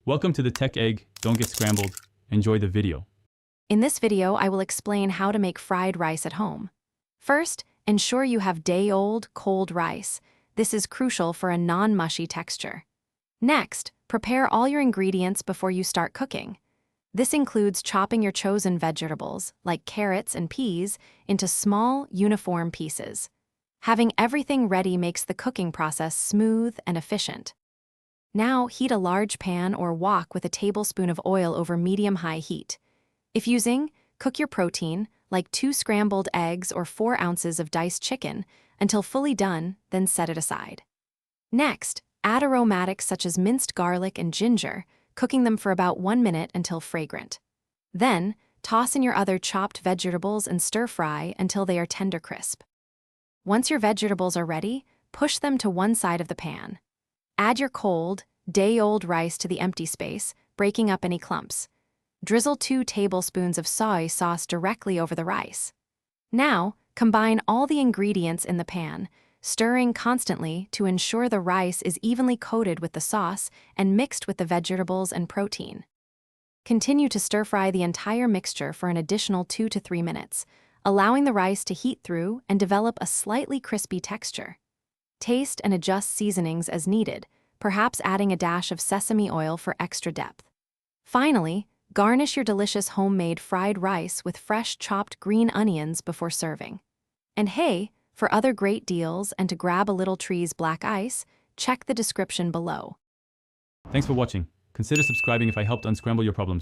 Welcome to the Tech Egg. Don't get scrambled. Enjoy the video. In this video, I will explain how to make fried rice at home. First, ensure you have day-old, cold rice. This is crucial for a non-mushy texture. Next, prepare all your ingredients before you start cooking. This includes chopping your chosen vegetables, like carrots and peas, into small, uniform pieces. Having everything ready makes the cooking process smooth and efficient. Now, heat a large pan or wok with a tablespoon of oil over medium-high heat. If using, cook your protein, like 2 scrambled eggs or 4 ounces of diced chicken, until fully done, then set it aside. Next, add aromatics such as minced garlic and ginger, cooking them for about 1 minute until fragrant. Then, toss in your other chopped vegetables and stir-fry until they are tender crisp. Once your vegetables are ready, push them to one side of the pan. Add your cold, day-old rice to the empty space, breaking up any clumps. Drizzle 2 tablespoons of soy sauce directly over the rice. Now, combine all the ingredients in the pan, stirring constantly to ensure the rice is evenly coated with the sauce and mixed with the vegetables and protein. Continue to stir-fry the entire mixture for an additional 2 to 3 minutes, allowing the rice to heat through and develop a slightly crispy texture. Taste and adjust seasonings as needed, perhaps adding a dash of sesame oil for extra depth. Finally, garnish your delicious homemade fried rice with fresh chopped green onions before serving. And hey, for other great deals and to grab a little tree's black ice, check the description below. Thanks for watching. Consider subscribing if I helped unscramble your problems.